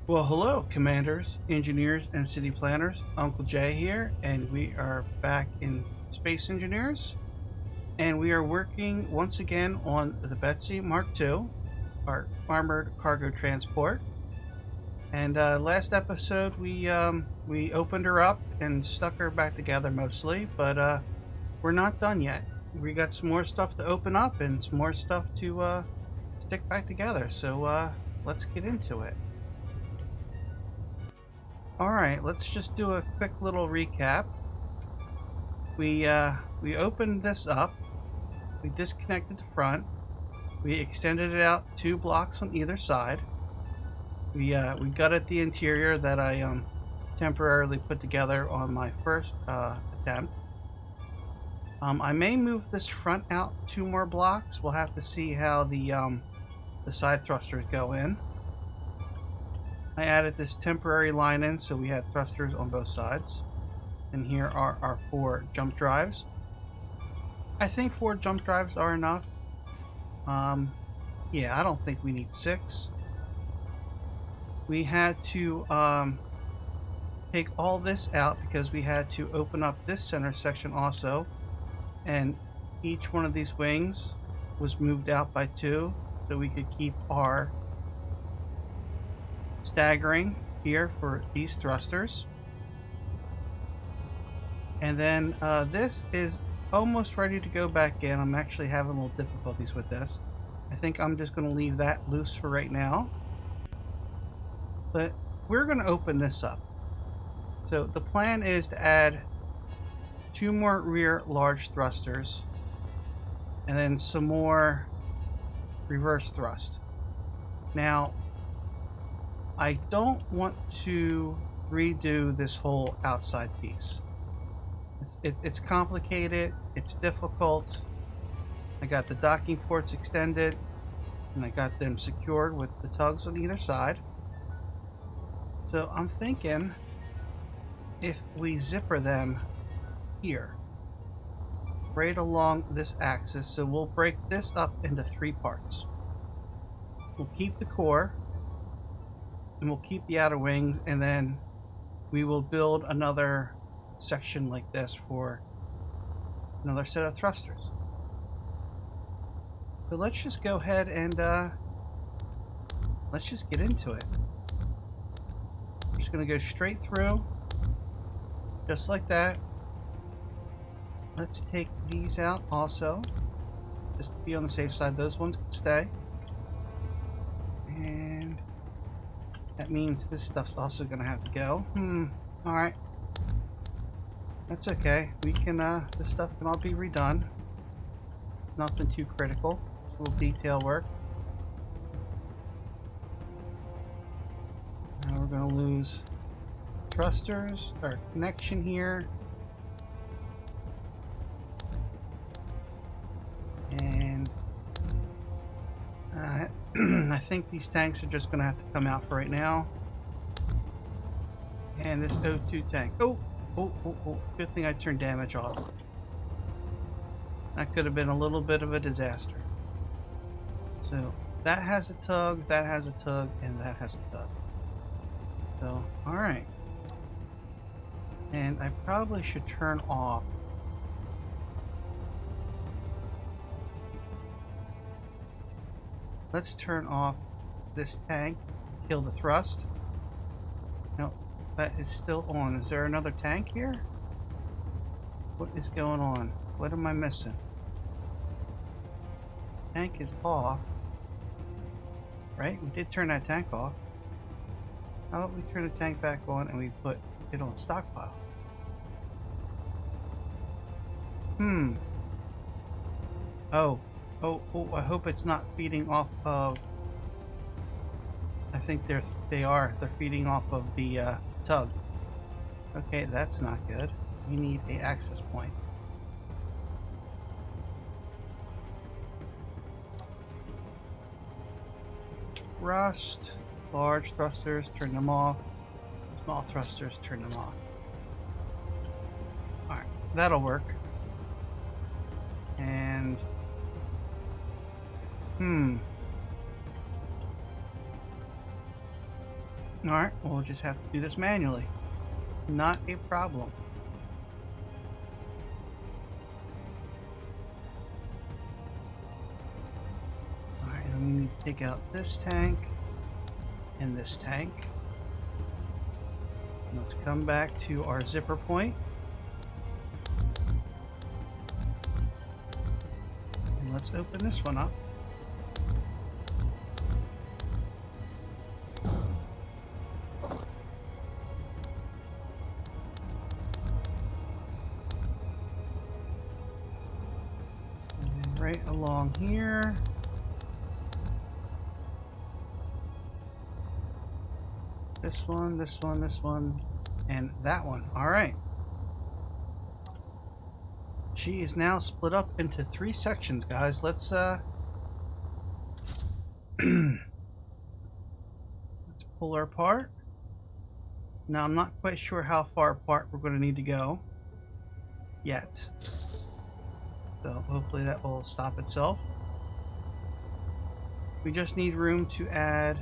Well, hello, commanders, engineers, and city planners. Uncle Jay here, and we are back in Space Engineers, and we are working once again on the Betsy Mk2, our armored cargo transport. And last episode, we opened her up and stuck her back together mostly, but we're not done yet. We got some more stuff to open up and some more stuff to stick back together. So let's get into it. Alright, let's just do a quick little recap. We opened this up, we disconnected the front, we extended it out 2 blocks on either side. We gutted the interior that I temporarily put together on my first attempt. I may move this front out 2 more blocks. We'll have to see how the side thrusters go in. I added this temporary line in so we had thrusters on both sides. And here are our 4 jump drives. I think 4 jump drives are enough. Yeah, I don't think we need 6. We had to take all this out because we had to open up this center section also. And each one of these wings was moved out by 2 so we could keep our staggering here for these thrusters. And then this is almost ready to go back in. I'm actually having a little difficulties with this. I think I'm just going to leave that loose for right now. But we're going to open this up. So the plan is to add 2 more rear large thrusters and then some more reverse thrust. Now, I don't want to redo this whole outside piece. It's complicated, it's difficult. I got the docking ports extended and I got them secured with the tugs on either side. So I'm thinking if we zipper them here, right along this axis, so we'll break this up into 3 parts. We'll keep the core, and we'll keep the outer wings, and then we will build another section like this for another set of thrusters. So let's just go ahead and let's just get into it. I'm just going to go straight through, just like that. Let's take these out also, just to be on the safe side. Those ones can stay. And that means this stuff's also going to have to go. Alright. That's okay. We can, this stuff can all be redone. It's nothing too critical. It's a little detail work. Now we're going to lose thrusters, or connection here. And I think these tanks are just going to have to come out for right now. And this O2 tank. Oh. Good thing I turned damage off. That could have been a little bit of a disaster. So that has a tug, that has a tug, and that has a tug. So, alright. And I probably should turn off. Let's turn off this tank, kill the thrust. No, that is still on. Is there another tank here? What is going on? What am I missing? Tank is off. Right? We did turn that tank off. How about we turn the tank back on and we put it on stockpile? Oh, I hope it's not feeding off of... I think they're feeding off of the tug. Okay, that's not good. We need an access point. Rust, large thrusters, turn them off. Small thrusters, turn them off. Alright, that'll work. And Alright, we'll just have to do this manually. Not a problem. Alright, then we need to take out this tank and this tank. Let's come back to our zipper point. And let's open this one up. Right along here. This one, this one, this one, and that one. All right. She is now split up into 3 sections, guys. Let's let's pull her apart. Now I'm not quite sure how far apart we're going to need to go yet. So hopefully that will stop itself. We just need room to add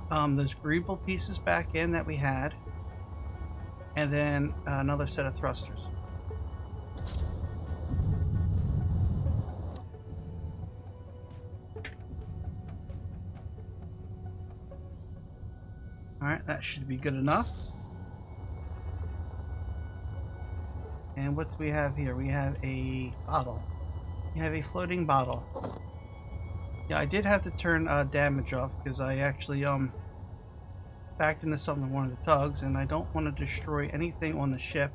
those greeble pieces back in that we had, and then another set of thrusters. Alright, that should be good enough. And what do we have here? We have a bottle. We have a floating bottle. Yeah, I did have to turn damage off because I actually backed into something on one of the tugs, and I don't want to destroy anything on the ship.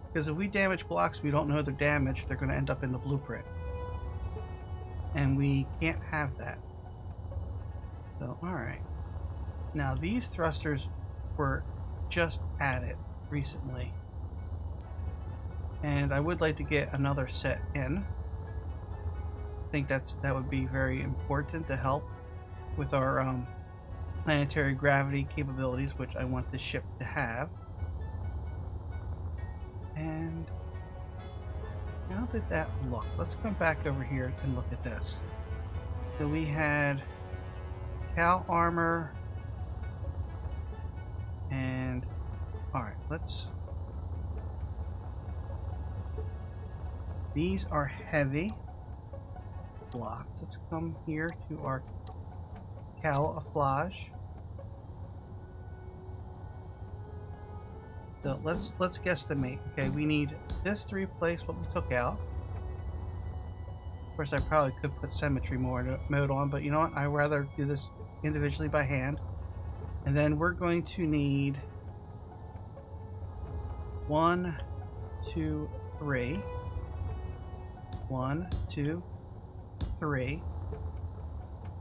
Because if we damage blocks we don't know they're damaged, they're going to end up in the blueprint. And we can't have that. So, alright. Now, these thrusters were just added recently. And I would like to get another set in. I think that would be very important to help with our planetary gravity capabilities, which I want this ship to have. And how did that look? Let's come back over here and look at this. So we had cow armor, and alright, these are heavy blocks. Let's come here to our camouflage. So let's guesstimate. Okay, we need this to replace what we took out. Of course, I probably could put symmetry mode on, but you know what? I'd rather do this individually by hand. And then we're going to need 1, 2, 3. 1, 2, 3.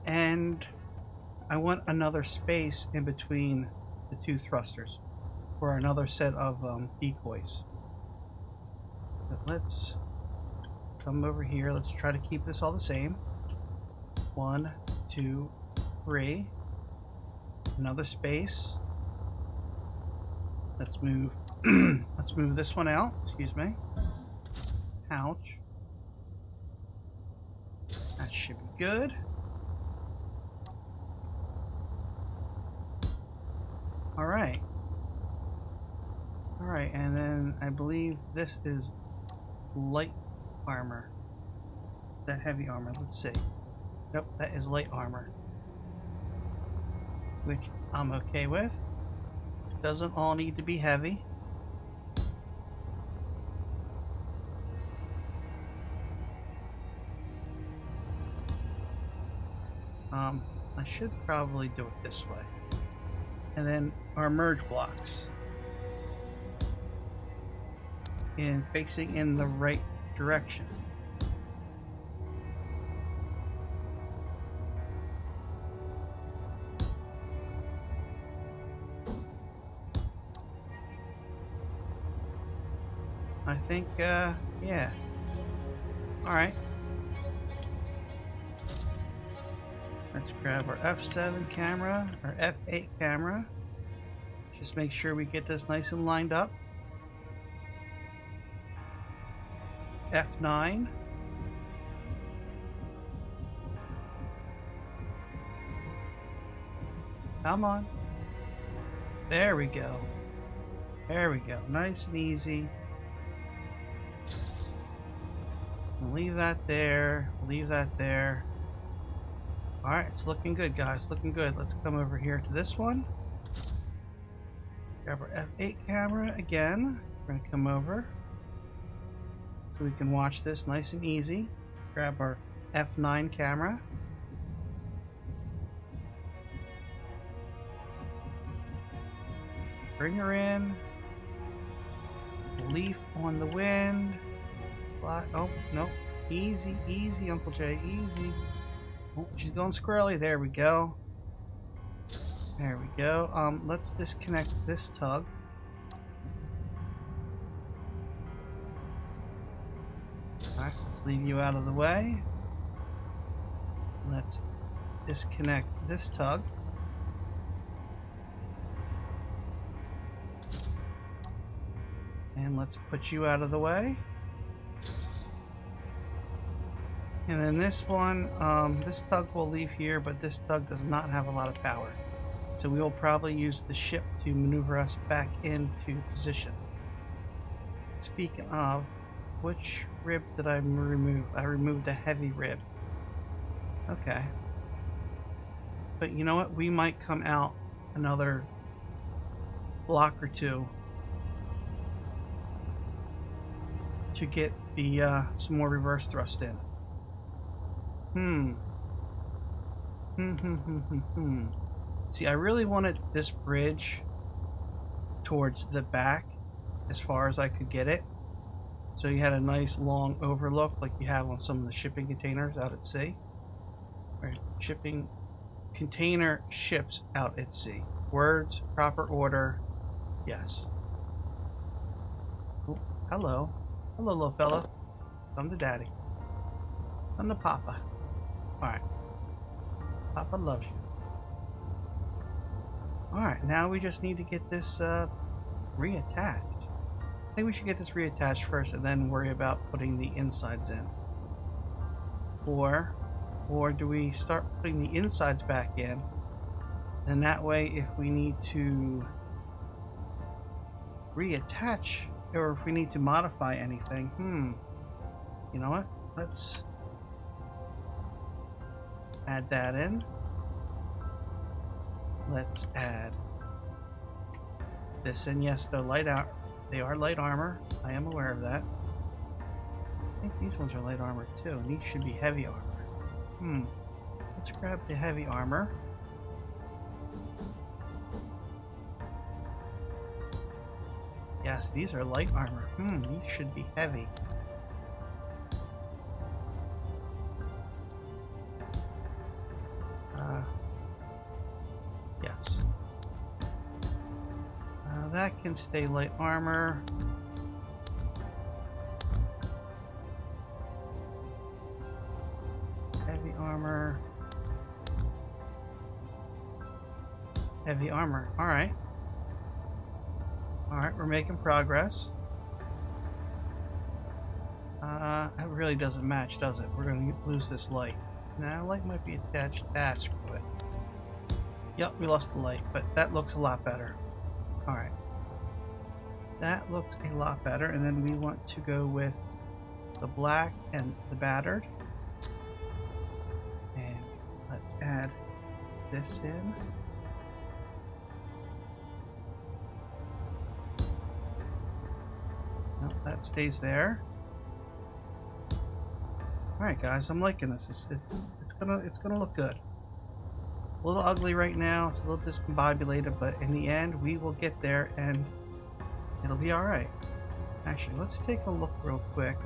And I want another space in between the 2 thrusters for another set of decoys. But let's come over here. Let's try to keep this all the same. 1, 2, 3. Another space. Let's move let's move this one out. Excuse me. Ouch. That should be good. Alright. Alright, and then I believe this is light armor. That heavy armor, let's see. Nope, that is light armor. Which I'm okay with. Doesn't all need to be heavy. I should probably do it this way. And then our merge blocks facing in the right direction. I think, yeah. Alright. Let's grab our F7 camera, or F8 camera. Just make sure we get this nice and lined up. F9. Come on. There we go. There we go. Nice and easy. We'll leave that there. Leave that there. Alright, it's looking good, guys. Looking good. Let's come over here to this one. Grab our F8 camera again. We're going to come over so we can watch this nice and easy. Grab our F9 camera. Bring her in. Leaf on the wind. Fly. Oh, no. Easy, easy, Uncle J. Easy. Oh, she's going squirrely. There we go. There we go. Let's disconnect this tug. Alright, let's leave you out of the way. Let's disconnect this tug. And let's put you out of the way. And then this one, this tug will leave here, but this tug does not have a lot of power. So we will probably use the ship to maneuver us back into position. Speaking of, which rib did I remove? I removed the heavy rib. Okay. But you know what? We might come out another block or two to get the some more reverse thrust in. See, I really wanted this bridge towards the back as far as I could get it. So you had a nice long overlook like you have on some of the shipping containers out at sea. Or shipping container ships out at sea. Words, proper order, yes. Oh, hello. Hello, little fella. Come to daddy. Come to papa. Alright. Papa loves you. Alright, now we just need to get this reattached. I think we should get this reattached first and then worry about putting the insides in. Or do we start putting the insides back in? And that way, if we need to reattach, or if we need to modify anything, you know what? Let's add that in. Let's add this in. Yes, they're light out. They are light armor. I am aware of that. I think these ones are light armor too, and these should be heavy armor. Let's grab the heavy armor. Yes, these are light armor. These should be heavy. Yes. That can stay light armor. Heavy armor. Heavy armor. Alright. Alright, we're making progress. It really doesn't match, does it? We're going to lose this light. Nah, light might be attached. Screw it. Yep, we lost the light, but that looks a lot better. Alright. That looks a lot better, and then we want to go with the black and the battered. And let's add this in. Nope, that stays there. Alright guys, I'm liking this. It's gonna look good. It's a little ugly right now, it's a little discombobulated, but in the end we will get there and it'll be alright. Actually, let's take a look real quick.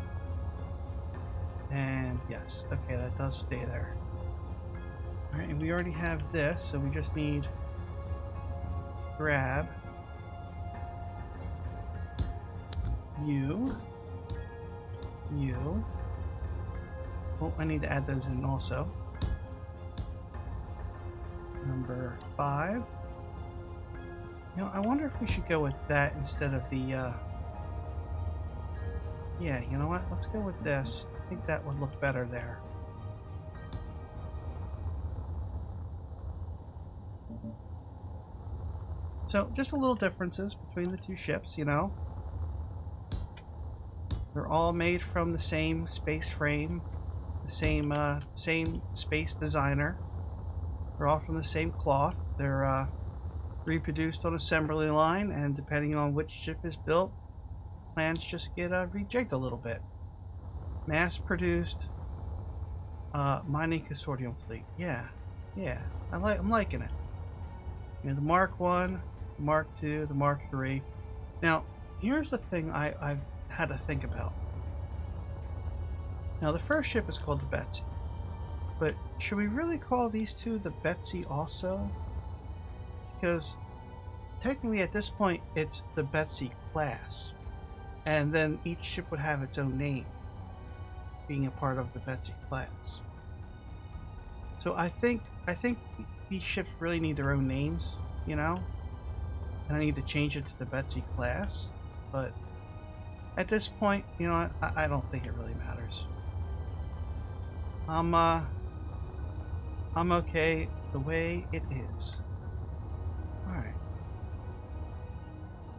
And yes, okay, that does stay there. Alright, and we already have this, so we just need to grab you. Oh, I need to add those in also. Number 5. You know, I wonder if we should go with that instead of the, yeah, you know what? Let's go with this. I think that would look better there. So just a little differences between the two ships, you know. They're all made from the same space frame, the same space designer. They're all from the same cloth. They're reproduced on assembly line, and depending on which ship is built, plans just get rejigged a little bit. Mass-produced mining consortium fleet. Yeah, I'm liking it. You know, the Mark 1, the Mark 2, the Mark 3. Now, here's the thing I've had to think about. Now, the first ship is called the Betsy, but should we really call these two the Betsy also? Because technically at this point it's the Betsy class, and then each ship would have its own name, being a part of the Betsy class. So I think these ships really need their own names, you know, and I need to change it to the Betsy class. But at this point, you know, I don't think it really matters. I'm okay the way it is. All right.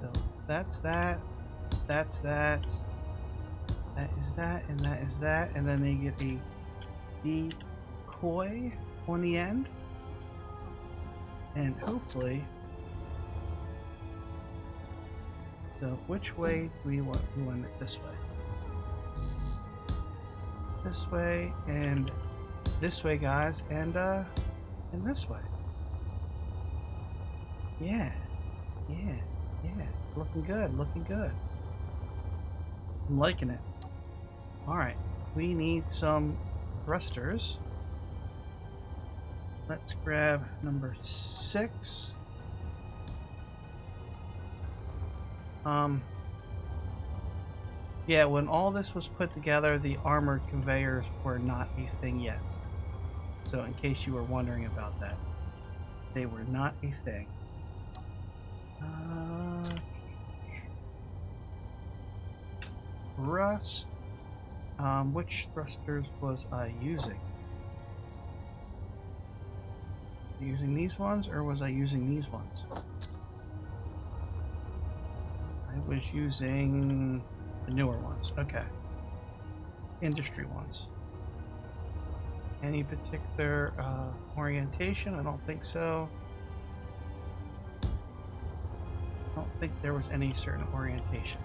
So that's that. That's that. That is that, and that is that, and then they get a decoy on the end, and hopefully. So which way do we want? We want it this way. This way and this way, guys, and this way. Yeah. Looking good, looking good. I'm liking it. Alright, we need some thrusters. Let's grab number 6. Yeah, when all this was put together, the armored conveyors were not a thing yet. So in case you were wondering about that, they were not a thing. Thrust. Which thrusters was I using? Using these ones, or was I using these ones? I was using the newer ones. Okay. Industry ones. Any particular orientation? I don't think so. I don't think there was any certain orientation.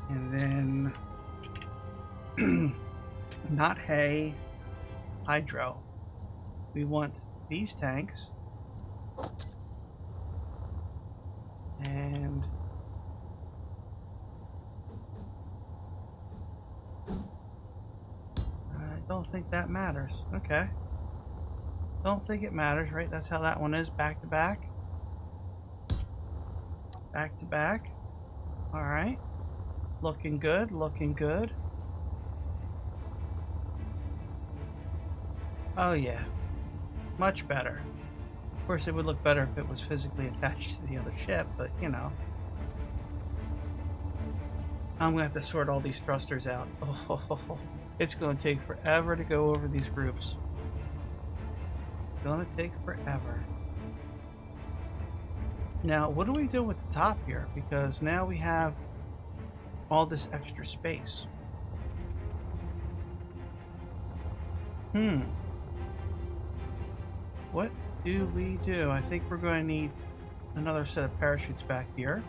And then not hay, hydro. We want these tanks, and I don't think that matters. Okay. Don't think it matters, right? That's how that one is, back to back. Back to back. All right. Looking good, looking good. Oh yeah, much better. Of course, it would look better if it was physically attached to the other ship, but you know. I'm gonna have to sort all these thrusters out. Oh, it's gonna take forever to go over these groups. It's gonna take forever. Now, what do we do with the top here? Because now we have all this extra space. What do we do? I think we're going to need another set of parachutes back here.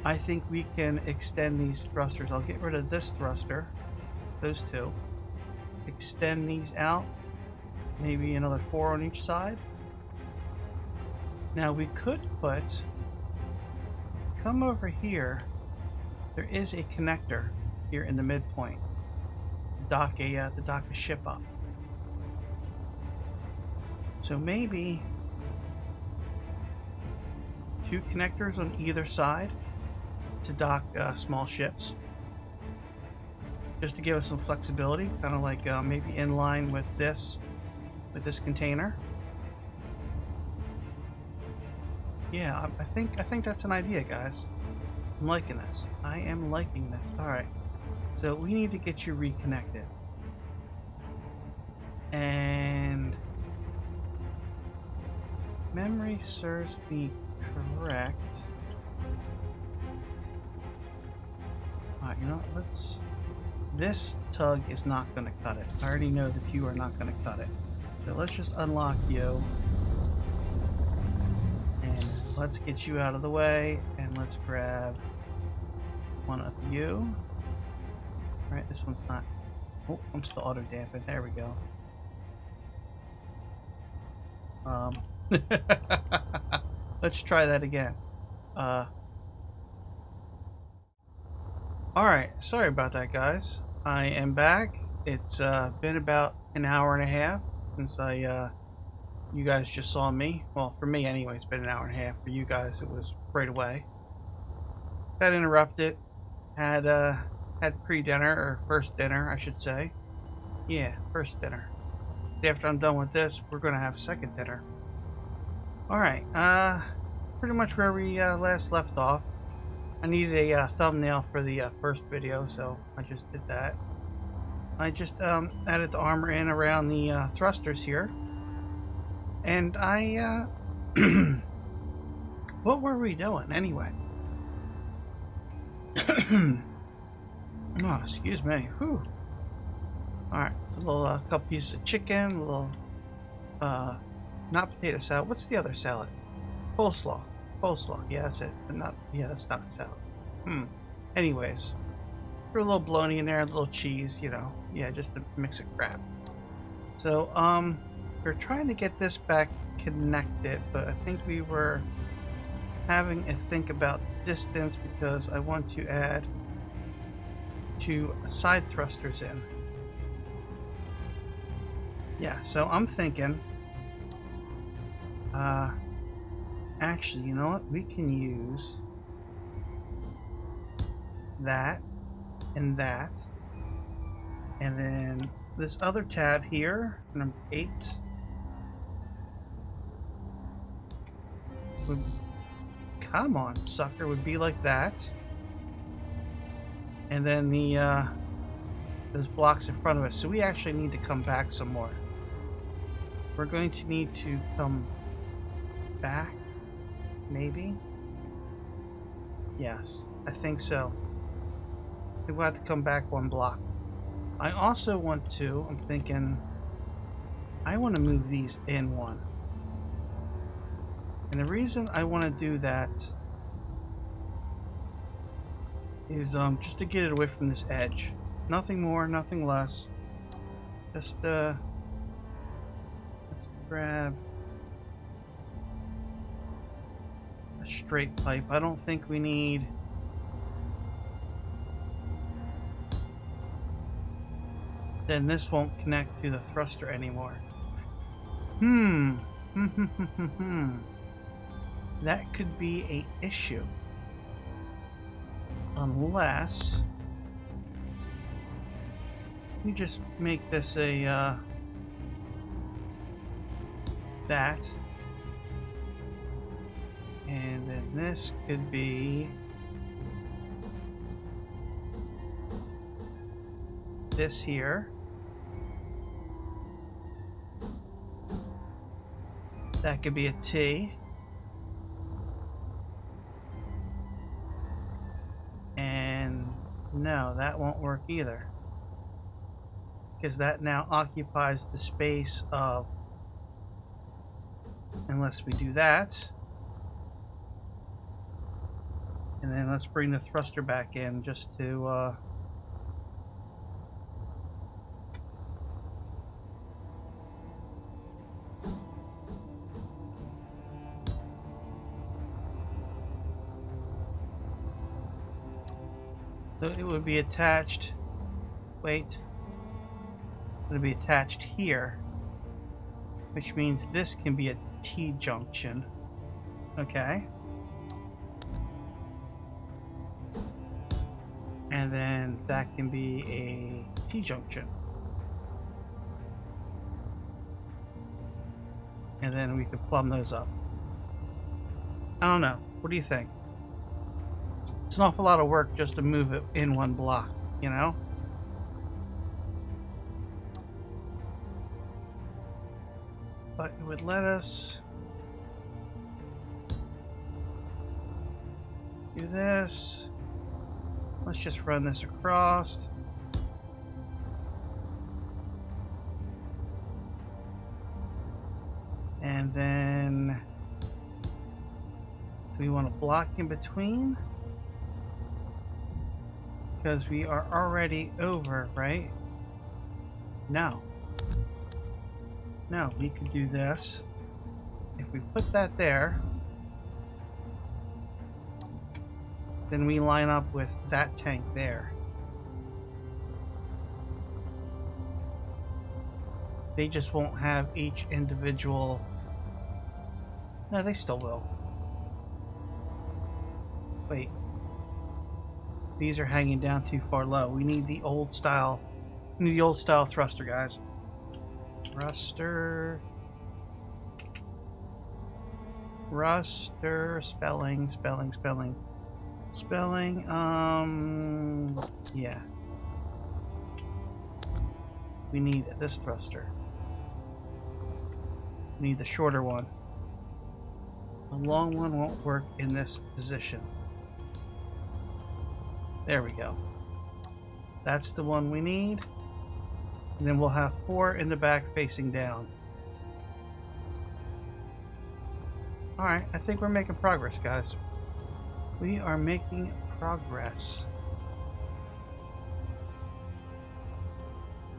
I think we can extend these thrusters. I'll get rid of this thruster, those two. Extend these out, maybe another 4 on each side. Now we could come over here. There is a connector here in the midpoint to dock a ship up. So maybe 2 connectors on either side to dock small ships, just to give us some flexibility, kind of like maybe in line with this container. Yeah, I think that's an idea, guys. I'm liking this. I am liking this. All right, so we need to get you reconnected. And memory serves me correct. Alright, you know what? Let's... This tug is not going to cut it. I already know that you are not going to cut it. So let's just unlock you. And let's get you out of the way. And let's grab one of you. Alright, this one's not... Oh, I'm still auto-damping. There we go. Let's try that again. Alright, sorry about that, guys. I am back. It's been about an hour and a half since you guys just saw me. Well, for me anyway, it's been an hour and a half. For you guys, it was right away. Got interrupted. Had pre-dinner, or first dinner, I should say. Yeah, first dinner. After I'm done with this, we're gonna have second dinner. Alright, pretty much where we last left off. I needed a thumbnail for the first video, so I just did that. I just added the armor in around the thrusters here. And I, what were we doing anyway? Oh, excuse me. Whew. Alright, it's a little couple pieces of chicken, a little, not potato salad. What's the other salad? Coleslaw. Coleslaw. Yeah, that's it. But not, yeah, that's not a salad. Anyways, threw a little bologna in there, a little cheese, you know. Yeah, just a mix of crap. So, we're trying to get this back connected, but I think we were having a think about distance because I want to add 2 side thrusters in. Yeah, so I'm thinking, actually, you know what? We can use that, and then this other tab here, number 8, would, come on, sucker, would be like that. And then the those blocks in front of us. So we actually need to come back some more. We're going to need to come back, maybe? Yes, I think so. We'll have to come back 1 block. I also want to, I'm thinking, I want to move these in 1. And the reason I want to do that is just to get it away from this edge. Nothing more, nothing less. Just let's grab a straight pipe. I don't think we need then this won't connect to the thruster anymore. That could be an issue. Unless we just make this a that, and then this could be this here. That could be a T. And no, that won't work either. Because that now occupies the space of, unless we do that. And then let's bring the thruster back in just to so it would be attached, wait, it would be attached here, which means this can be a T-junction, okay? And then that can be a T-junction. And then we could plumb those up. I don't know, what do you think? It's an awful lot of work just to move it in 1 block, you know? but it would let us do this. Let's just run this across. And then, do we want to block in between? Because we are already over, right? No. No, we could do this. If we put that there, then we line up with that tank there. They just won't have each individual. No, they still will. Wait. These are hanging down too far low. We need the old style. We need the old style thruster, guys. Thruster. Thruster. Spelling. Yeah. We need this thruster. We need the shorter one. The long one won't work in this position. There we go. That's the one we need. And then we'll have 4 in the back facing down. Alright, I think we're making progress, guys. We are making progress.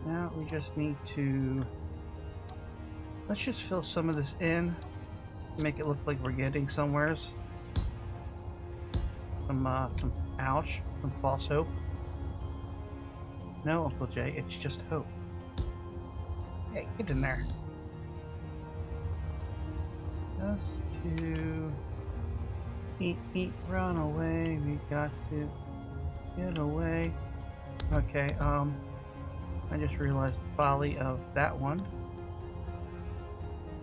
Now we just need to... Let's just fill some of this in. Make it look like we're getting somewheres. Some ouch. Some false hope. No, Uncle J, it's just hope. Hey, get in there. Just to eat, run away. We got to get away. Okay, I just realized the folly of that one.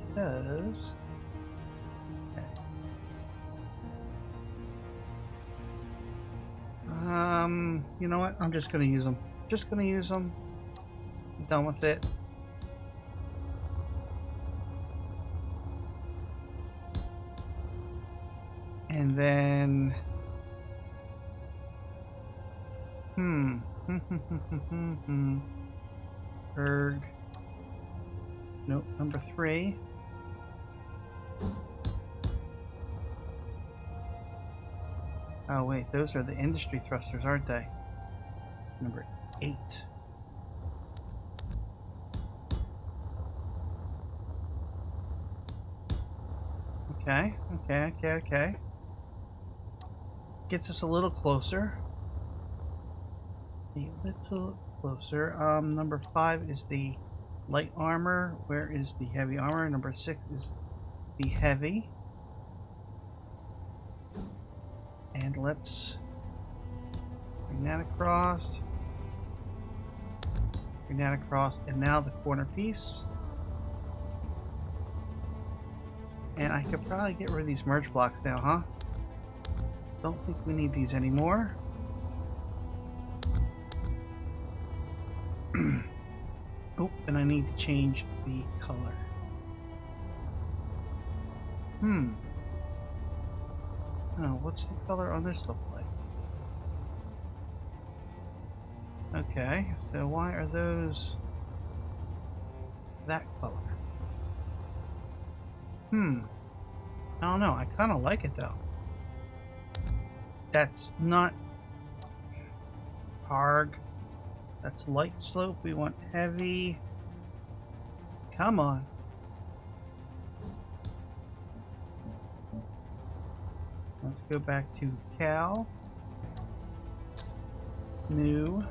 Because... you know what? I'm just gonna use them. Just gonna use them. I'm done with it. And then... Erg. Nope, number 3. Oh wait, those are the industry thrusters, aren't they? Number 8. Okay. Gets us a little closer. A little closer. Number 5 is the light armor. Where is the heavy armor? Number 6 is the heavy. And let's bring that across. Bring that across. And now the corner piece. And I could probably get rid of these merge blocks now, huh? Don't think we need these anymore. Oh, and I need to change the color. Oh, what's the color on this look like? Okay, so why are those that color? I don't know. I kind of like it though. That's not hard. That's light slope. We want heavy. Come on. Let's go back to Cal. New.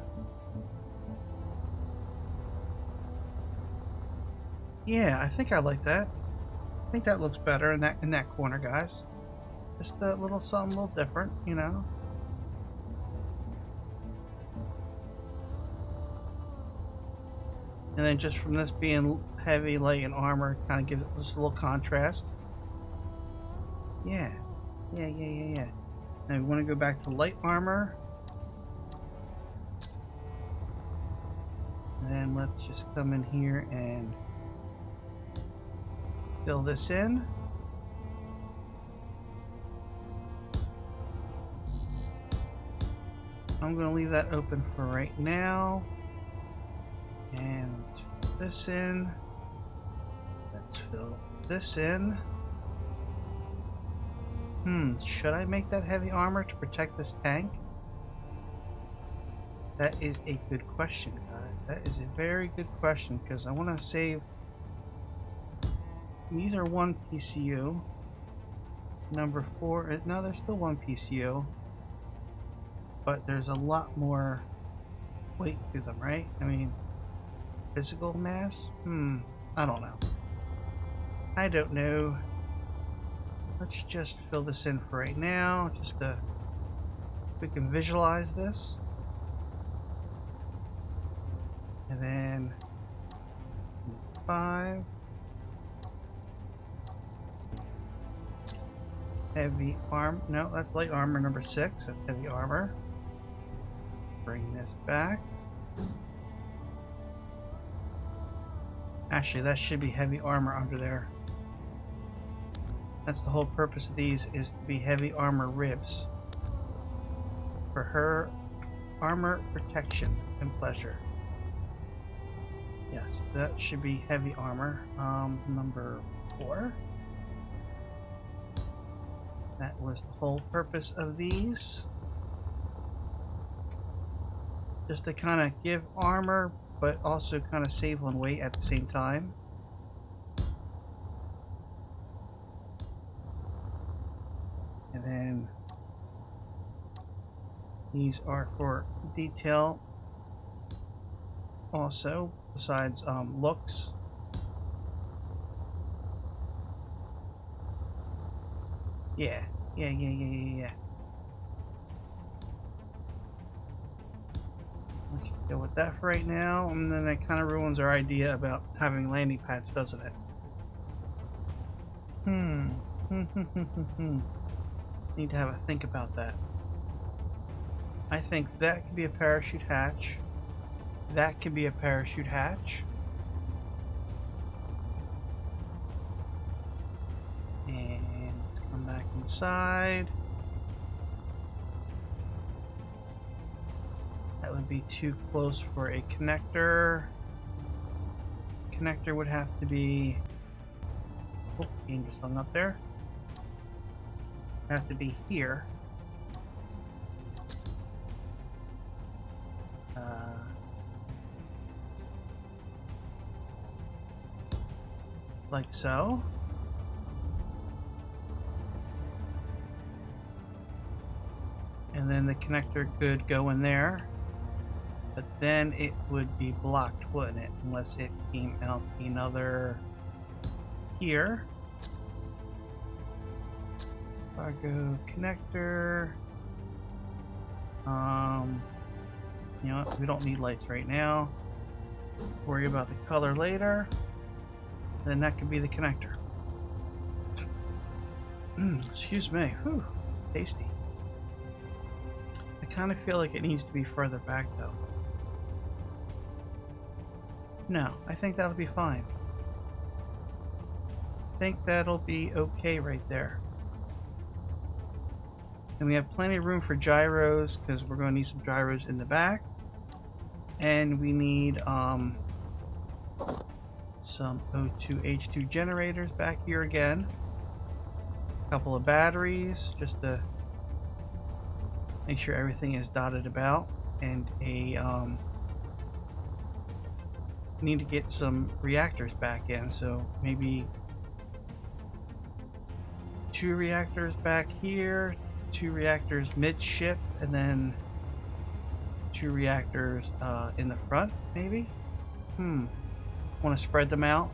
Yeah, I think I like that. I think that looks better in that corner, guys. Just a little something a little different, you know. And then just from this being heavy, light, and armor, kind of gives it just a little contrast. Yeah. Now we want to go back to light armor. And then let's just come in here and Fill this in. I'm going to leave that open for right now. And let's fill this in. Let's fill this in. Should I make that heavy armor to protect this tank? That is a good question, guys. That is a very good question, because I want to save... These are 1 PCU. Number 4... No, there's still 1 PCU. But there's a lot more weight to them, right? I mean, physical mass? I don't know. I don't know. Let's just fill this in for right now, just to... We can visualize this. And then 5. Heavy armor. No, that's light armor number 6. That's heavy armor. Bring this back. Actually, that should be heavy armor under there. That's the whole purpose of these, is to be heavy armor ribs. For her armor protection and pleasure. Yes, that should be heavy armor. Number 4. That was the whole purpose of these. Just to kind of give armor, but also kind of save on weight at the same time. And then these are for detail also, besides looks. Yeah. Let's just go with that for right now, and then that kind of ruins our idea about having landing pads, doesn't it? Need to have a think about that. I think that could be a parachute hatch. That could be a parachute hatch. And let's come back inside. That would be too close for a connector. Connector would have to be... Oh, game just hung up there. Have to be here. Like so. And then the connector could go in there, but then it would be blocked, wouldn't it? Unless it came out another here. Cargo connector. You know what? We don't need lights right now. Worry about the color later. Then that could be the connector. Excuse me. Whew, tasty. I kind of feel like it needs to be further back though. No, I think that'll be fine. I think that'll be okay right there. And we have plenty of room for gyros, because we're going to need some gyros in the back. And we need some O2H2 generators back here again. A couple of batteries, just to make sure everything is dotted about. And a need to get some reactors back in, so maybe 2 reactors back here, 2 reactors midship, and then 2 reactors in the front, maybe? Want to spread them out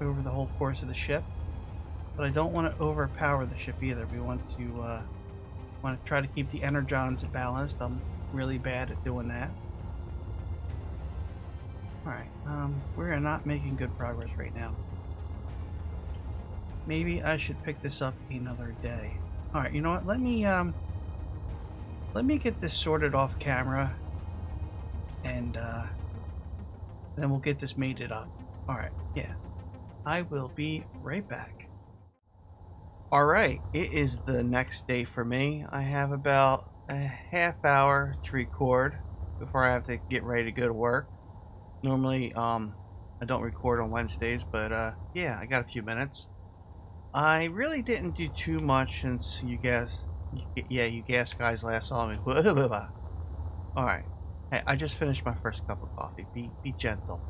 over the whole course of the ship, but I don't want to overpower the ship either. We want to try to keep the energons balanced. I'm really bad at doing that. Alright, we're not making good progress right now. Maybe I should pick this up another day. Alright, you know what? Let me get this sorted off camera, and then we'll get this mated up. Alright, yeah. I will be right back. Alright, it is the next day for me. I have about a half hour to record before I have to get ready to go to work. Normally, I don't record on Wednesdays, but yeah, I got a few minutes. I really didn't do too much since you gas guys last saw me. Alright, hey, I just finished my first cup of coffee. Be gentle.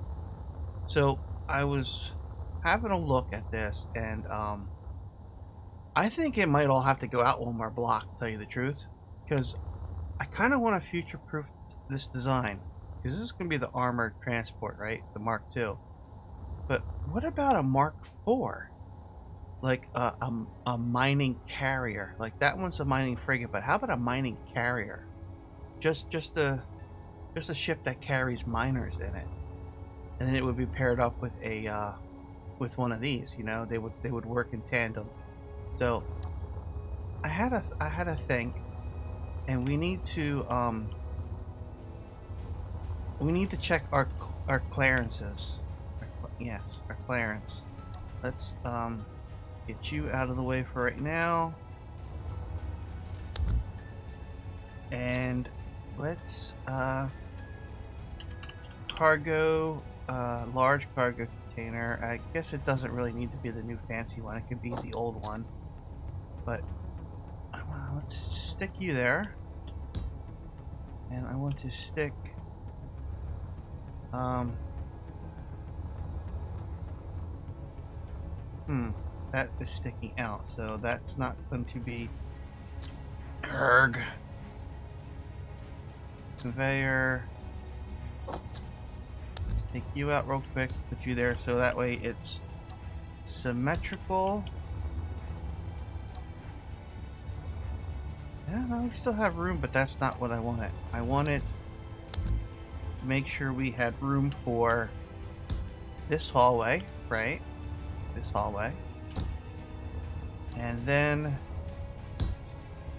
So, I was having a look at this, and I think it might all have to go out one more block, to tell you the truth, because I kind of want to future-proof this design, because this is going to be the armored transport, right? The Mark II. But what about a Mark IV? Like a mining carrier? Like that one's a mining frigate, but how about a mining carrier? Just a ship that carries miners in it, and then it would be paired up with a with one of these. You know, they would work in tandem. So I had a think, and we need to check our clearances. Yes, our clearance. Let's get you out of the way for right now, and let's cargo, large cargo container. I guess it doesn't really need to be the new fancy one. It could be the old one, but let's stick you there, and I want to stick that is sticking out, so that's not going to be conveyor. Let's take you out real quick, put you there, so that way it's symmetrical. Yeah, no, we still have room, but that's not what I wanted. I wanted to make sure we had room for this hallway, right? This hallway. And then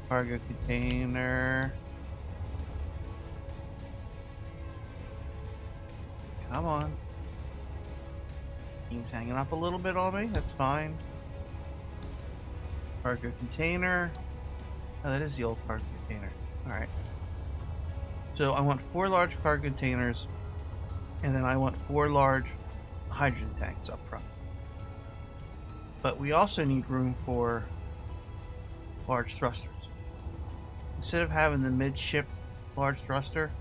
cargo container. Come on. Team's hanging up a little bit on me. That's fine. Cargo container. Oh, that is the old cargo container. Alright. So I want 4 large cargo containers, and then I want 4 large hydrogen tanks up front. But we also need room for large thrusters. Instead of having the midship large thruster,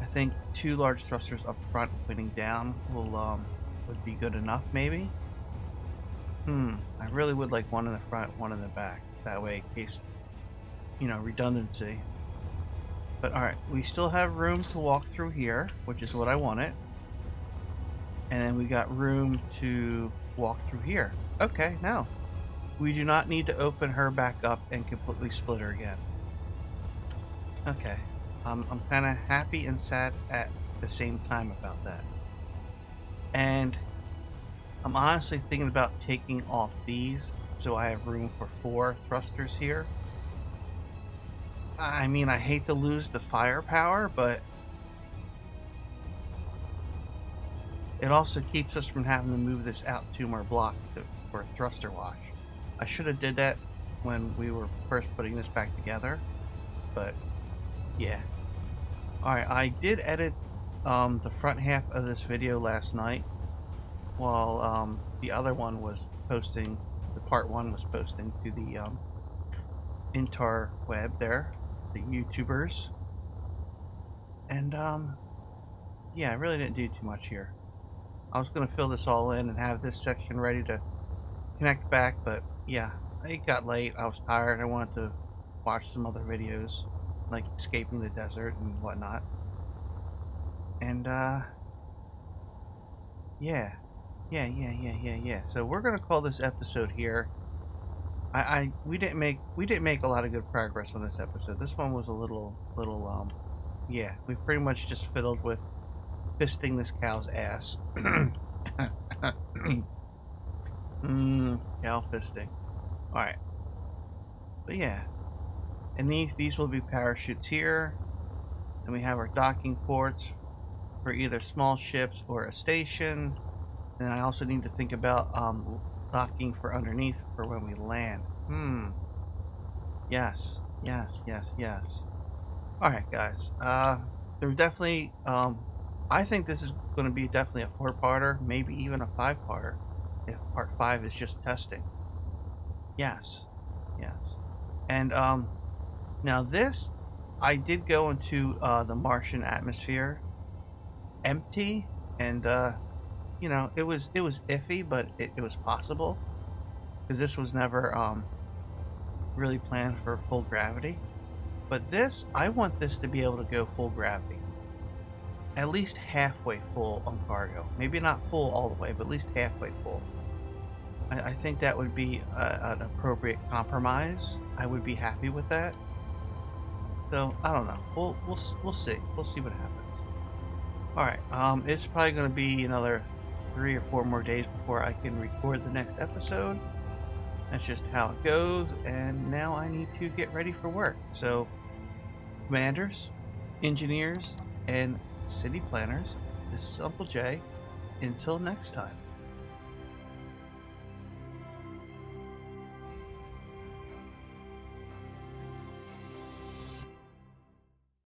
I think 2 large thrusters up front pointing down would be good enough, maybe. I really would like one in the front, one in the back. That way, in case, you know, redundancy. But alright, we still have room to walk through here, which is what I wanted. And then we got room to walk through here. Okay, no. We do not need to open her back up and completely split her again. Okay. I'm kind of happy and sad at the same time about that. And I'm honestly thinking about taking off these so I have room for 4 thrusters here. I mean, I hate to lose the firepower, but it also keeps us from having to move this out 2 more blocks for a thruster wash. I should have did that when we were first putting this back together, but yeah. Alright, I did edit the front half of this video last night while the other one was posting, the part 1 was posting to the interweb there, the YouTubers. And yeah, I really didn't do too much here. I was going to fill this all in and have this section ready to connect back, but yeah, it got late. I was tired. I wanted to watch some other videos, like escaping the desert and whatnot. And yeah. So we're gonna call this episode here. We didn't make a lot of good progress on this episode. This one was a little yeah, we pretty much just fiddled with fisting this cow's ass. Cow fisting. Alright. But yeah. And these will be parachutes here. And we have our docking ports for either small ships or a station. And I also need to think about docking for underneath for when we land. Yes, yes, yes, yes. All right, guys. There's definitely. I think this is going to be definitely a 4-parter, maybe even a 5-parter, if part 5 is just testing. Yes, yes. And now this, I did go into the Martian atmosphere empty, and you know, it was iffy, but it was possible because this was never really planned for full gravity. But this, I want this to be able to go full gravity, at least halfway full on cargo. Maybe not full all the way, but at least halfway full. I think that would be an appropriate compromise. I would be happy with that. So I don't know. We'll see. We'll see what happens. All right. It's probably going to be another 3 or 4 more days before I can record the next episode. That's just how it goes. And now I need to get ready for work. So, commanders, engineers, and city planners, this is Uncle J. Until next time.